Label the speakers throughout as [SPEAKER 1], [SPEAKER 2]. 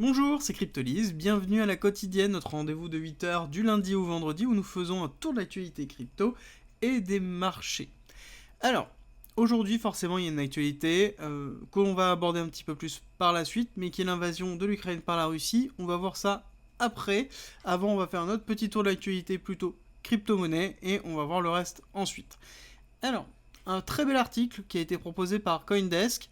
[SPEAKER 1] Bonjour, c'est Cryptolyse, bienvenue à la quotidienne, notre rendez-vous de 8h du lundi au vendredi où nous faisons un tour de l'actualité crypto et des marchés. Alors, aujourd'hui forcément il y a une actualité que l'on va aborder un petit peu plus par la suite, mais qui est l'invasion de l'Ukraine par la Russie. On va voir ça après. Avant, on va faire un autre petit tour de l'actualité plutôt crypto-monnaie et on va voir le reste ensuite. Alors, un très bel article qui a été proposé par Coindesk,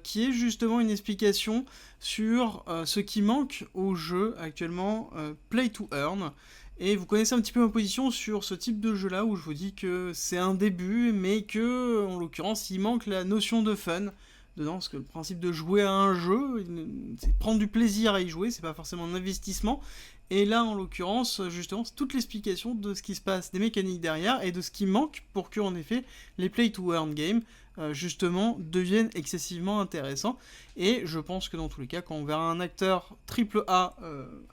[SPEAKER 1] qui est justement une explication sur ce qui manque au jeu actuellement Play to Earn. Et vous connaissez un petit peu ma position sur ce type de jeu-là, où je vous dis que c'est un début, mais que, en l'occurrence, il manque la notion de fun dedans, parce que le principe de jouer à un jeu, c'est prendre du plaisir à y jouer, c'est pas forcément un investissement. Et là, en l'occurrence, justement, c'est toute l'explication de ce qui se passe, des mécaniques derrière, et de ce qui manque pour que, en effet, les play-to-earn games, justement, deviennent excessivement intéressants. Et je pense que dans tous les cas, quand on verra un acteur triple A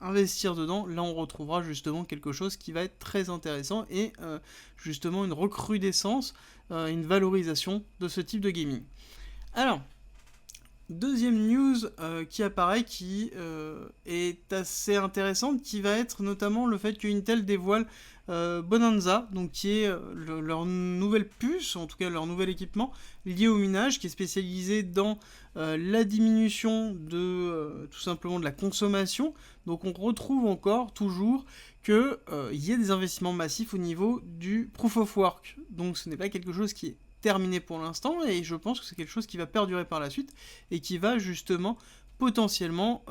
[SPEAKER 1] investir dedans, là, on retrouvera justement quelque chose qui va être très intéressant et justement une recrudescence, une valorisation de ce type de gaming. Alors, deuxième news qui apparaît, qui est assez intéressante, qui va être notamment le fait que Intel dévoile Bonanza, donc qui est leur nouvelle puce, en tout cas leur nouvel équipement lié au minage, qui est spécialisé dans la diminution de tout simplement de la consommation. Donc on retrouve encore toujours qu'il y a des investissements massifs au niveau du proof of work. Donc ce n'est pas quelque chose qui est terminé pour l'instant, et je pense que c'est quelque chose qui va perdurer par la suite et qui va justement potentiellement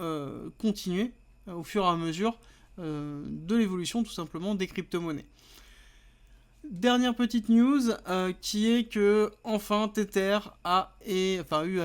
[SPEAKER 1] continuer au fur et à mesure de l'évolution tout simplement des crypto-monnaies. Dernière petite news qui est que enfin Tether a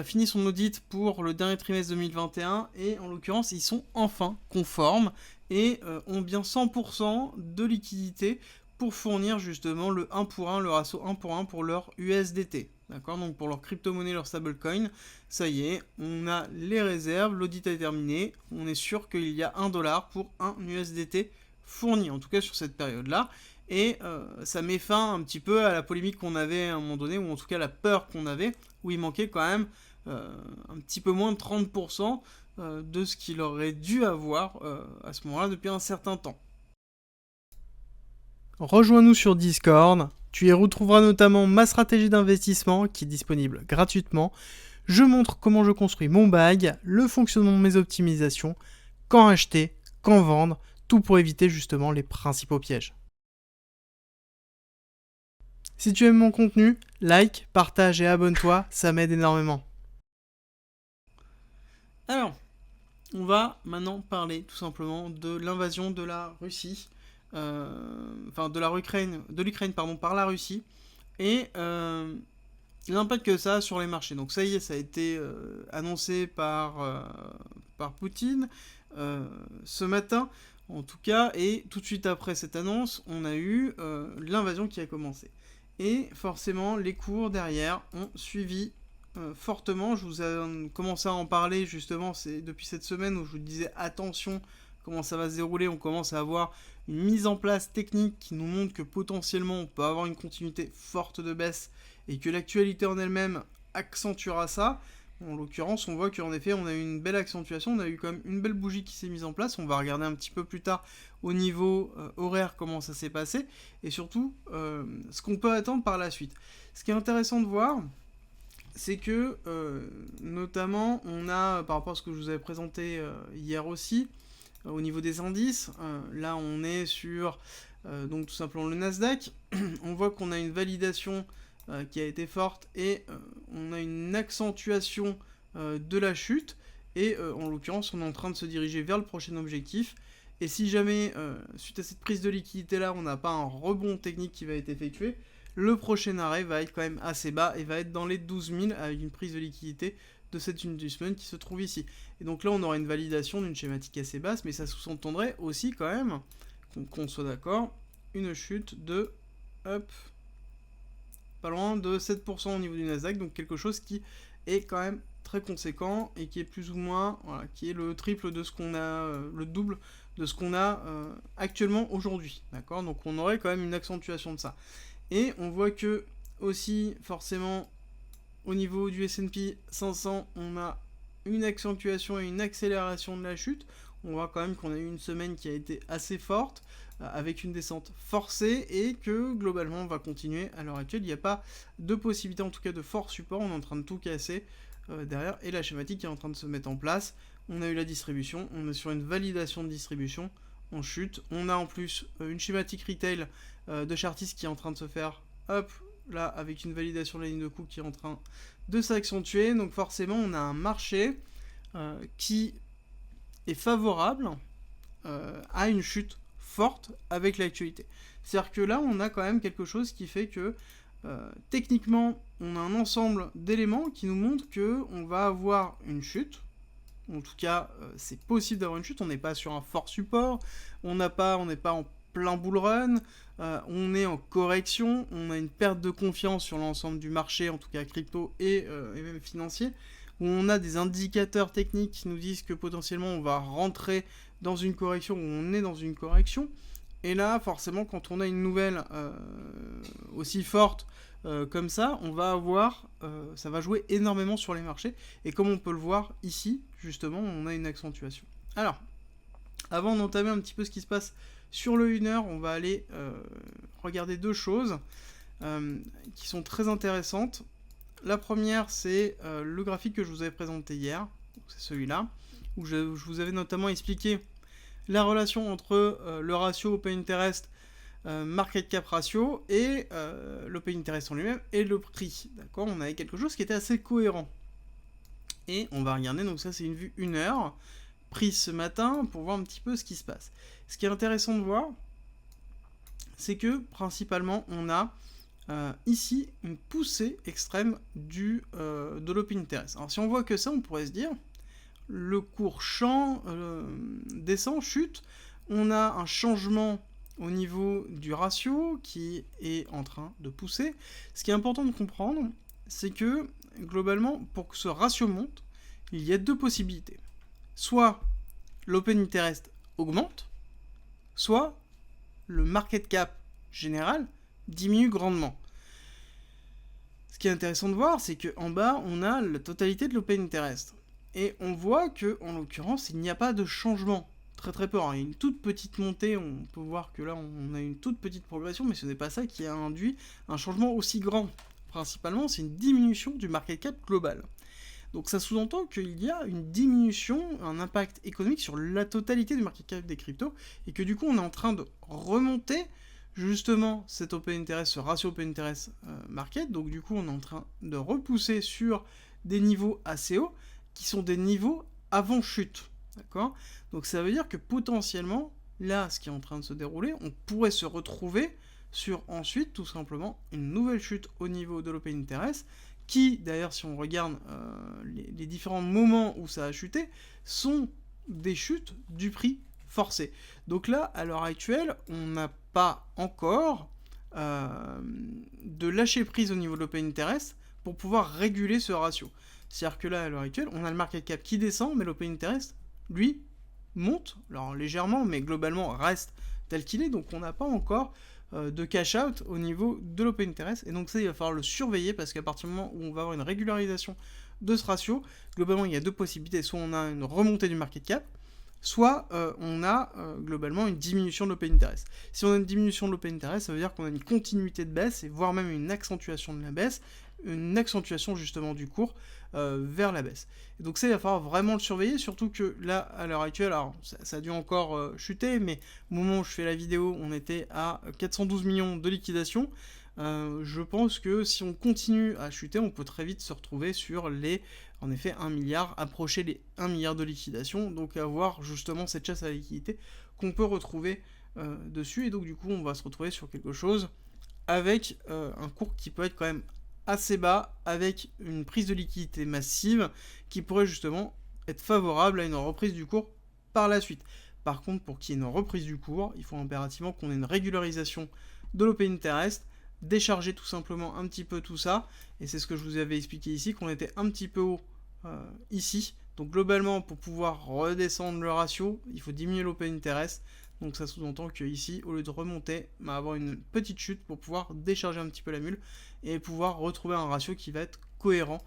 [SPEAKER 1] fini son audit pour le dernier trimestre 2021 et en l'occurrence ils sont enfin conformes et ont bien 100% de liquidité pour fournir justement le 1 pour 1, le ratio 1 pour leur USDT. D'accord, donc pour leur crypto-monnaie, leur stablecoin, ça y est, on a les réserves, l'audit est terminé, on est sûr qu'il y a $1 pour un USDT fourni, en tout cas sur cette période-là. Et ça met fin un petit peu à la polémique qu'on avait à un moment donné, ou en tout cas la peur qu'on avait, où il manquait quand même un petit peu moins de 30% de ce qu'il aurait dû avoir à ce moment-là depuis un certain temps. Rejoins-nous sur Discord, tu y retrouveras notamment ma stratégie d'investissement qui est disponible gratuitement. Je montre comment je construis mon bag, le fonctionnement de mes optimisations, quand acheter, quand vendre, tout pour éviter justement les principaux pièges. Si tu aimes mon contenu, like, partage et abonne-toi, ça m'aide énormément. Alors, on va maintenant parler tout simplement de l'invasion de la Russie, de l'Ukraine par la Russie, et l'impact que ça a sur les marchés. Donc ça y est, ça a été annoncé par Poutine ce matin, en tout cas, et tout de suite après cette annonce, on a eu l'invasion qui a commencé. Et forcément, les cours derrière ont suivi fortement. Je vous ai commencé à en parler justement, c'est depuis cette semaine où je vous disais attention comment ça va se dérouler. On commence à avoir une mise en place technique qui nous montre que potentiellement on peut avoir une continuité forte de baisse et que l'actualité en elle-même accentuera ça. En l'occurrence, on voit qu'en effet, on a eu une belle accentuation, on a eu quand même une belle bougie qui s'est mise en place. On va regarder un petit peu plus tard au niveau horaire comment ça s'est passé et surtout ce qu'on peut attendre par la suite. Ce qui est intéressant de voir, c'est que notamment, on a, par rapport à ce que je vous avais présenté hier aussi, au niveau des indices, là on est sur donc tout simplement le Nasdaq. On voit qu'on a une validation qui a été forte et on a une accentuation de la chute et en l'occurrence on est en train de se diriger vers le prochain objectif et si jamais suite à cette prise de liquidité là on n'a pas un rebond technique qui va être effectué, le prochain arrêt va être quand même assez bas et va être dans les 12 000 avec une prise de liquidité de cette inducement qui se trouve ici. Et donc là on aura une validation d'une schématique assez basse, mais ça sous-entendrait aussi quand même, qu'on soit d'accord, une chute de hop, pas loin de 7% au niveau du Nasdaq, donc quelque chose qui est quand même très conséquent et qui est plus ou moins, voilà, qui est le triple de ce qu'on a, le double de ce qu'on a actuellement aujourd'hui, d'accord. Donc on aurait quand même une accentuation de ça. Et on voit que aussi forcément au niveau du S&P 500, on a une accentuation et une accélération de la chute. On voit quand même qu'on a eu une semaine qui a été assez forte, avec une descente forcée, et que globalement on va continuer. À l'heure actuelle, il n'y a pas de possibilité, en tout cas de fort support, on est en train de tout casser derrière, et la schématique est en train de se mettre en place. On a eu la distribution, on est sur une validation de distribution en chute. On a en plus une schématique retail de Chartis qui est en train de se faire, hop, là, avec une validation de la ligne de coût qui est en train de s'accentuer. Donc forcément, on a un marché qui est favorable à une chute forte avec l'actualité. C'est-à-dire que là, on a quand même quelque chose qui fait que techniquement, on a un ensemble d'éléments qui nous montrent qu'on va avoir une chute. En tout cas, c'est possible d'avoir une chute. On n'est pas sur un fort support, on n'est pas en plein bull run, on est en correction, on a une perte de confiance sur l'ensemble du marché, en tout cas crypto et même financier, où on a des indicateurs techniques qui nous disent que potentiellement on va rentrer dans une correction, où on est dans une correction. Et là, forcément, quand on a une nouvelle aussi forte comme ça, on va avoir, ça va jouer énormément sur les marchés. Et comme on peut le voir ici, justement, on a une accentuation. Alors, avant d'entamer un petit peu ce qui se passe sur le 1 heure, on va aller regarder deux choses qui sont très intéressantes. La première, c'est le graphique que je vous avais présenté hier, c'est celui-là, où je vous avais notamment expliqué la relation entre le ratio Open Interest market cap ratio et l'open interest en lui-même et le prix. D'accord, on avait quelque chose qui était assez cohérent. Et on va regarder, donc ça c'est une vue 1 heure, prise ce matin, pour voir un petit peu ce qui se passe. Ce qui est intéressant de voir, c'est que principalement on a ici une poussée extrême de l'open interest. Alors si on voit que ça, on pourrait se dire, le cours descend, chute, on a un changement au niveau du ratio qui est en train de pousser. Ce qui est important de comprendre, c'est que globalement, pour que ce ratio monte, il y a deux possibilités. Soit l'open interest augmente, soit le market cap général diminue grandement. Ce qui est intéressant de voir, c'est qu'en bas, on a la totalité de l'open interest. Et on voit que, en l'occurrence, il n'y a pas de changement. Très très peu. Alors, il y a une toute petite montée, on peut voir que là on a une toute petite progression, mais ce n'est pas ça qui a induit un changement aussi grand. Principalement, c'est une diminution du market cap global. Donc ça sous-entend qu'il y a une diminution, un impact économique sur la totalité du market cap des cryptos, et que du coup on est en train de remonter justement cet open interest, ce ratio open interest market. Donc du coup on est en train de repousser sur des niveaux assez hauts, qui sont des niveaux avant chute. D'accord ? Donc ça veut dire que potentiellement, là, ce qui est en train de se dérouler, on pourrait se retrouver sur ensuite, tout simplement, une nouvelle chute au niveau de l'open interest, qui, d'ailleurs, si on regarde les différents moments où ça a chuté, sont des chutes du prix forcé. Donc là, à l'heure actuelle, on n'a pas encore de lâcher prise au niveau de l'open interest pour pouvoir réguler ce ratio. C'est-à-dire que là, à l'heure actuelle, on a le market cap qui descend, mais l'open interest, lui, monte, alors légèrement, mais globalement reste tel qu'il est, donc on n'a pas encore de cash out au niveau de l'open interest, et donc ça il va falloir le surveiller, parce qu'à partir du moment où on va avoir une régularisation de ce ratio, globalement il y a deux possibilités, soit on a une remontée du market cap, soit on a globalement une diminution de l'open interest. Si on a une diminution de l'open interest, ça veut dire qu'on a une continuité de baisse, et voire même une accentuation de la baisse, une accentuation justement du cours vers la baisse. Et donc ça, il va falloir vraiment le surveiller, surtout que là, à l'heure actuelle, alors ça a dû encore chuter, mais au moment où je fais la vidéo, on était à 412 millions de liquidation. Je pense que si on continue à chuter, on peut très vite se retrouver sur les, en effet, 1 milliard, approcher les 1 milliard de liquidation, donc avoir justement cette chasse à la liquidité qu'on peut retrouver dessus, et donc du coup, on va se retrouver sur quelque chose avec un cours qui peut être quand même assez bas, avec une prise de liquidité massive qui pourrait justement être favorable à une reprise du cours par la suite. Par contre, pour qu'il y ait une reprise du cours, il faut impérativement qu'on ait une régularisation de l'open interest, décharger tout simplement un petit peu tout ça, et c'est ce que je vous avais expliqué ici, qu'on était un petit peu haut ici. Donc globalement, pour pouvoir redescendre le ratio, il faut diminuer l'open interest. Donc ça sous-entend que ici, au lieu de remonter, on va avoir une petite chute pour pouvoir décharger un petit peu la mule et pouvoir retrouver un ratio qui va être cohérent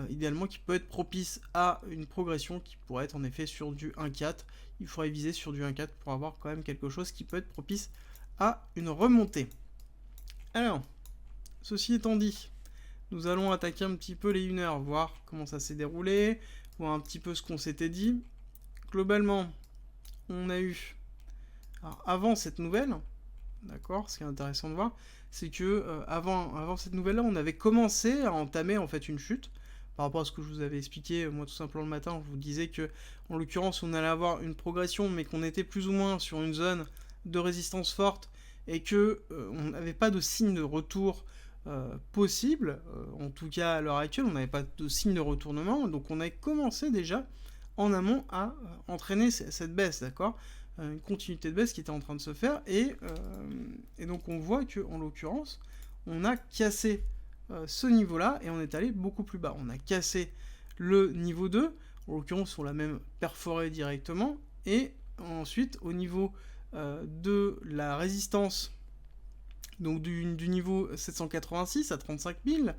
[SPEAKER 1] idéalement qui peut être propice à une progression qui pourrait être en effet sur du 1,4. Il faudrait viser sur du 1,4 pour avoir quand même quelque chose qui peut être propice à une remontée. Alors, ceci étant dit, nous allons attaquer un petit peu les 1 heure, voir comment ça s'est déroulé, voir un petit peu ce qu'on s'était dit. Globalement, on a eu... Alors, avant cette nouvelle, d'accord, ce qui est intéressant de voir, c'est que avant cette nouvelle-là, on avait commencé à entamer en fait une chute. Par rapport à ce que je vous avais expliqué, moi tout simplement le matin, je vous disais que, en l'occurrence, on allait avoir une progression, mais qu'on était plus ou moins sur une zone de résistance forte, et que on n'avait pas de signe de retour possible, en tout cas à l'heure actuelle, on n'avait pas de signe de retournement, donc on avait commencé déjà en amont à entraîner cette baisse, d'accord, une continuité de baisse qui était en train de se faire, et donc on voit que, en l'occurrence, on a cassé ce niveau-là, et on est allé beaucoup plus bas. On a cassé le niveau 2, en l'occurrence on l'a même perforé directement, et ensuite au niveau de la résistance, donc du niveau 786 à 35 000,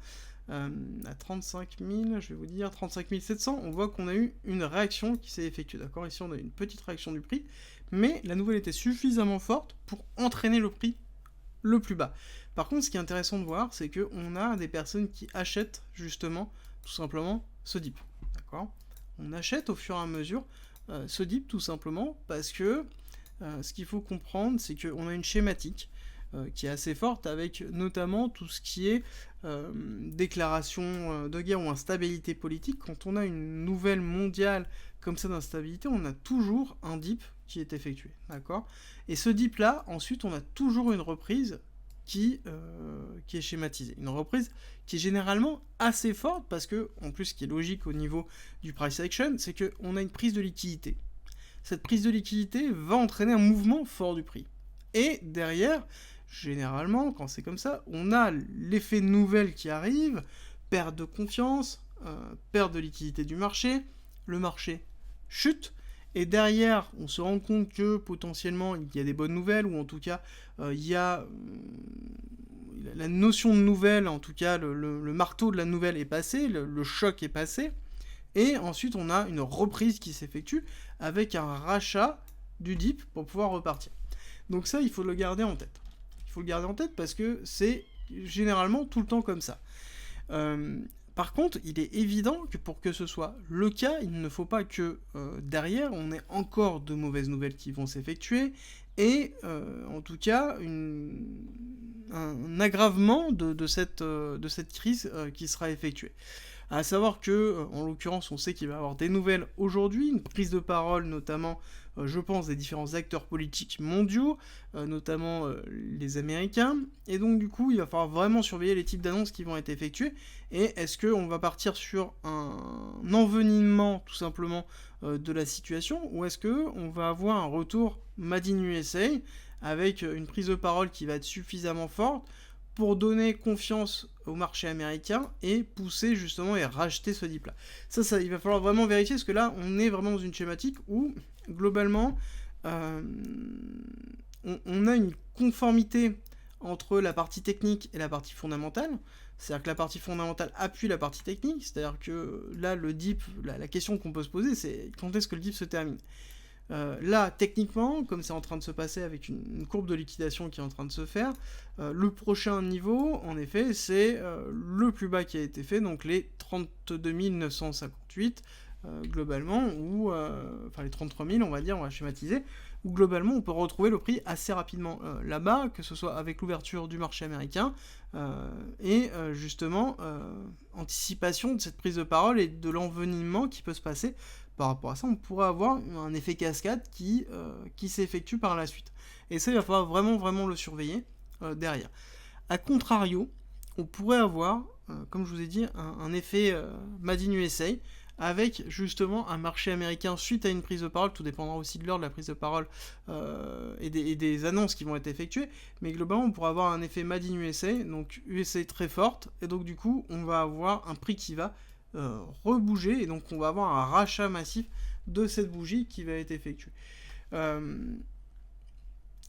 [SPEAKER 1] à 35 000, je vais vous dire 35 700, on voit qu'on a eu une réaction qui s'est effectuée, d'accord. Ici on a eu une petite réaction du prix, mais la nouvelle était suffisamment forte pour entraîner le prix le plus bas. Par contre, ce qui est intéressant de voir, c'est qu'on a des personnes qui achètent justement, tout simplement, ce dip. D'accord ? On achète au fur et à mesure ce dip, tout simplement, parce que ce qu'il faut comprendre, c'est qu'on a une schématique qui est assez forte, avec notamment tout ce qui est déclaration de guerre ou instabilité politique. Quand on a une nouvelle mondiale comme ça d'instabilité, on a toujours un dip qui est effectué, d'accord ? Et ce dip là, ensuite, on a toujours une reprise qui est schématisée. Une reprise qui est généralement assez forte, parce que, en plus, ce qui est logique au niveau du price action, c'est qu'on a une prise de liquidité. Cette prise de liquidité va entraîner un mouvement fort du prix. Et derrière, généralement, quand c'est comme ça, on a l'effet nouvelle qui arrive, perte de confiance, perte de liquidité du marché, le marché chute, et derrière, on se rend compte que potentiellement il y a des bonnes nouvelles, ou en tout cas, il y a la notion de nouvelle, en tout cas, le marteau de la nouvelle est passé, le choc est passé, et ensuite on a une reprise qui s'effectue avec un rachat du dip pour pouvoir repartir. Donc ça, il faut le garder en tête. Il faut le garder en tête parce que c'est généralement tout le temps comme ça. Par contre, il est évident que pour que ce soit le cas, il ne faut pas que derrière, on ait encore de mauvaises nouvelles qui vont s'effectuer, et en tout cas, un aggravement de cette crise qui sera effectuée. À savoir que, en l'occurrence, on sait qu'il va y avoir des nouvelles aujourd'hui, une prise de parole notamment, je pense, des différents acteurs politiques mondiaux, notamment les Américains, et donc du coup, il va falloir vraiment surveiller les types d'annonces qui vont être effectuées, et est-ce qu'on va partir sur un envenimement, tout simplement, de la situation, ou est-ce qu'on va avoir un retour Made in USA, avec une prise de parole qui va être suffisamment forte, pour donner confiance au marché américain et pousser justement et racheter ce dip là. Ça, il va falloir vraiment vérifier, parce que là, on est vraiment dans une schématique où, globalement, on a une conformité entre la partie technique et la partie fondamentale. C'est-à-dire que la partie fondamentale appuie la partie technique, c'est-à-dire que là, le dip, la question qu'on peut se poser, c'est quand est-ce que le dip se termine ? Là, techniquement, comme c'est en train de se passer avec une courbe de liquidation qui est en train de se faire, le prochain niveau, en effet, c'est le plus bas qui a été fait, donc les 32 958, globalement, ou enfin les 33 000, on va dire, on va schématiser, où globalement on peut retrouver le prix assez rapidement là-bas, que ce soit avec l'ouverture du marché américain, et justement, anticipation de cette prise de parole et de l'envenimement qui peut se passer. Par rapport à ça, on pourrait avoir un effet cascade qui s'effectue par la suite. Et ça, il va falloir vraiment le surveiller derrière. A contrario, on pourrait avoir, comme je vous ai dit, un effet Made in USA, avec justement un marché américain suite à une prise de parole, tout dépendra aussi de l'heure de la prise de parole et des annonces qui vont être effectuées, mais globalement on pourra avoir un effet Made in USA, donc USA très forte, et donc du coup on va avoir un prix qui va rebouger, et donc on va avoir un rachat massif de cette bougie qui va être effectué.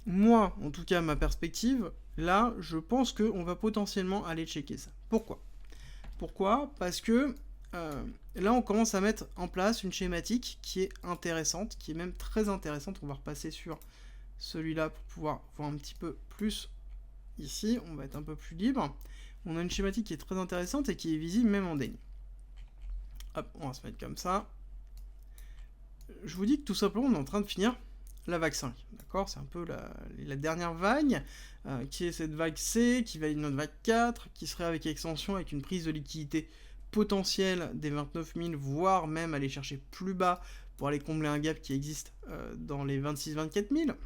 [SPEAKER 1] Moi, en tout cas, ma perspective, là, je pense qu'on va potentiellement aller checker ça. Pourquoi ? Parce que là on commence à mettre en place une schématique qui est intéressante, qui est même très intéressante. On va repasser sur celui-là pour pouvoir voir un petit peu plus ici. On va être un peu plus libre. On a une schématique qui est très intéressante et qui est visible même en daily. Hop, on va se mettre comme ça. Je vous dis que tout simplement on est en train de finir la vague 5, d'accord? C'est un peu la dernière vague, qui est cette vague C, qui valide notre vague 4, qui serait avec extension, avec une prise de liquidité potentielle des 29 000, voire même aller chercher plus bas pour aller combler un gap qui existe dans les 26-24 000.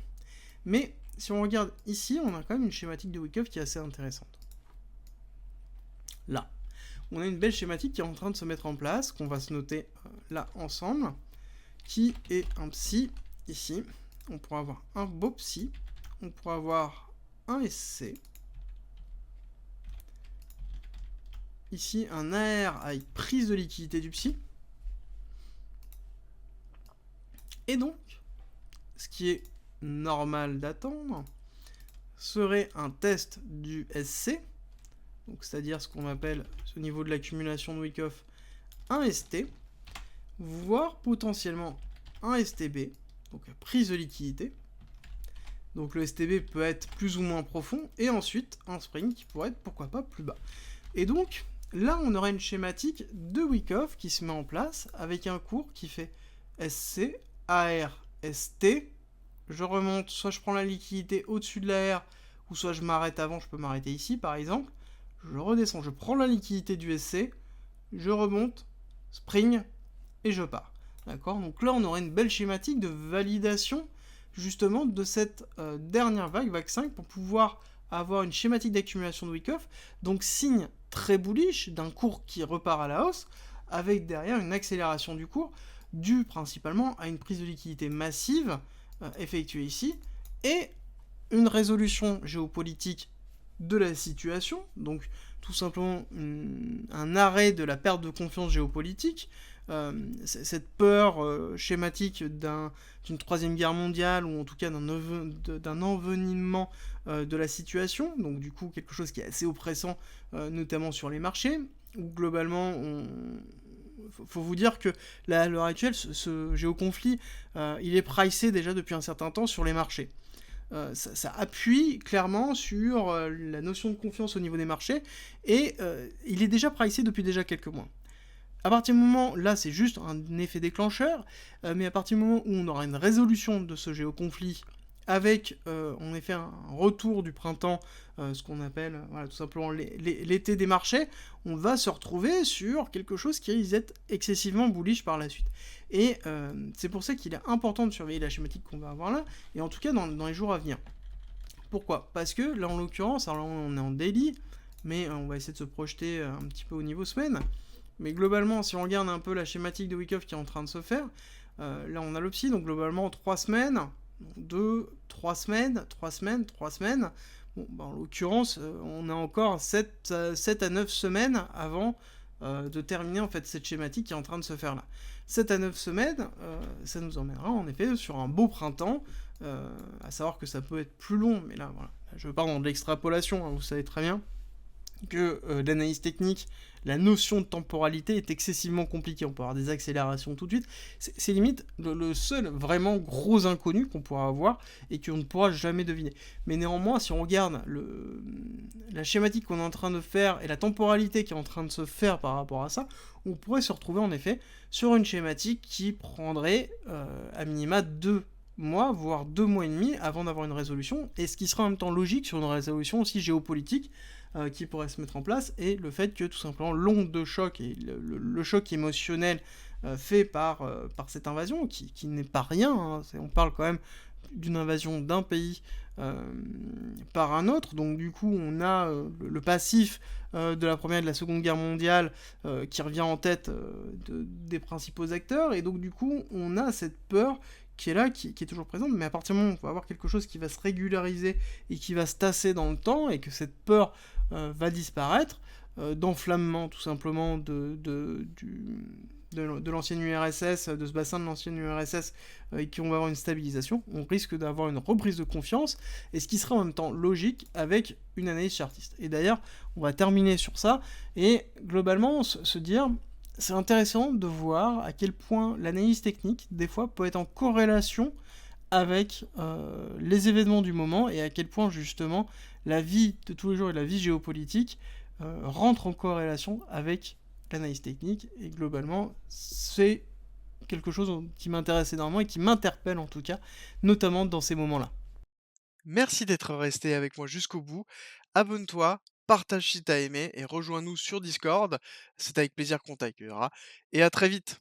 [SPEAKER 1] Mais si on regarde ici, on a quand même une schématique de Wyckoff qui est assez intéressante. Là, on a une belle schématique qui est en train de se mettre en place, qu'on va se noter là ensemble, qui est un psy ici. On pourra avoir un beau psy, on pourra avoir un SC, ici un AR avec prise de liquidité du psy, et donc, ce qui est normal d'attendre, serait un test du SC, donc c'est-à-dire ce qu'on appelle, au niveau de l'accumulation de Wyckoff, un ST, voire potentiellement un STB, donc prise de liquidité. Donc le STB peut être plus ou moins profond, et ensuite un spring qui pourrait être pourquoi pas plus bas. Et donc là on aura une schématique de Wyckoff qui se met en place avec un cours qui fait SC, AR, ST. Je remonte, soit je prends la liquidité au-dessus de l'AR, ou soit je m'arrête avant, je peux m'arrêter ici par exemple. Je redescends, je prends la liquidité du SC, je remonte, spring, et je pars. D'accord? Donc là, on aurait une belle schématique de validation, justement, de cette dernière vague, vague 5, pour pouvoir avoir une schématique d'accumulation de Wyckoff. Donc, signe très bullish d'un cours qui repart à la hausse, avec derrière une accélération du cours, due principalement à une prise de liquidité massive effectuée ici, et une résolution géopolitique de la situation, donc tout simplement un arrêt de la perte de confiance géopolitique, cette peur schématique d'une troisième guerre mondiale, ou en tout cas d'un envenimement de la situation, donc du coup quelque chose qui est assez oppressant, notamment sur les marchés, où globalement faut vous dire que à l'heure actuelle, ce géoconflit, il est pricé déjà depuis un certain temps sur les marchés. Ça appuie clairement sur la notion de confiance au niveau des marchés, et il est déjà pricé depuis déjà quelques mois. À partir du moment, là c'est juste un effet déclencheur, mais à partir du moment où on aura une résolution de ce géoconflit, avec en effet un retour du printemps, ce qu'on appelle tout simplement l'été des marchés, on va se retrouver sur quelque chose qui risque d'être excessivement bullish par la suite. Et c'est pour ça qu'il est important de surveiller la schématique qu'on va avoir là, et en tout cas dans les jours à venir. Pourquoi? Parce que là en l'occurrence, alors là on est en daily, mais on va essayer de se projeter un petit peu au niveau semaine. Mais globalement, si on regarde un peu la schématique de Wyckoff qui est en train de se faire, là on a le psy, donc globalement 3 semaines, 2, 3 semaines, 3 semaines, 3 semaines. Bon, en l'occurrence, on a encore 7 à 9 semaines avant de terminer en fait cette schématique qui est en train de se faire là. 7 à 9 semaines, ça nous emmènera en effet sur un beau printemps, à savoir que ça peut être plus long, mais là voilà, je pars dans de l'extrapolation, hein, vous savez très bien que l'analyse technique, la notion de temporalité est excessivement compliquée. On peut avoir des accélérations tout de suite. C'est limite le seul vraiment gros inconnu qu'on pourra avoir et qu'on ne pourra jamais deviner. Mais néanmoins, si on regarde la schématique qu'on est en train de faire et la temporalité qui est en train de se faire par rapport à ça, on pourrait se retrouver en effet sur une schématique qui prendrait à minima 2 mois, voire 2 mois et demi avant d'avoir une résolution, et ce qui sera en même temps logique sur une résolution aussi géopolitique qui pourrait se mettre en place, et le fait que tout simplement l'onde de choc et le choc émotionnel fait par cette invasion, qui n'est pas rien, hein, on parle quand même d'une invasion d'un pays par un autre, donc du coup on a le passif de la Première et de la Seconde Guerre mondiale qui revient en tête des principaux acteurs, et donc du coup on a cette peur qui est là, qui est toujours présente, mais à partir du moment où on va avoir quelque chose qui va se régulariser et qui va se tasser dans le temps, et que cette peur va disparaître, d'enflammement tout simplement de l'ancienne URSS, de ce bassin de l'ancienne URSS, et qu'on va avoir une stabilisation, on risque d'avoir une reprise de confiance, et ce qui sera en même temps logique avec une analyse chartiste. Et d'ailleurs, on va terminer sur ça, et globalement se dire, c'est intéressant de voir à quel point l'analyse technique, des fois, peut être en corrélation avec les événements du moment et à quel point, justement, la vie de tous les jours et la vie géopolitique rentre en corrélation avec l'analyse technique. Et globalement, c'est quelque chose qui m'intéresse énormément et qui m'interpelle en tout cas, notamment dans ces moments-là.
[SPEAKER 2] Merci d'être resté avec moi jusqu'au bout. Abonne-toi, partage si t'as aimé et rejoins-nous sur Discord. C'est avec plaisir qu'on t'accueillera. Et à très vite.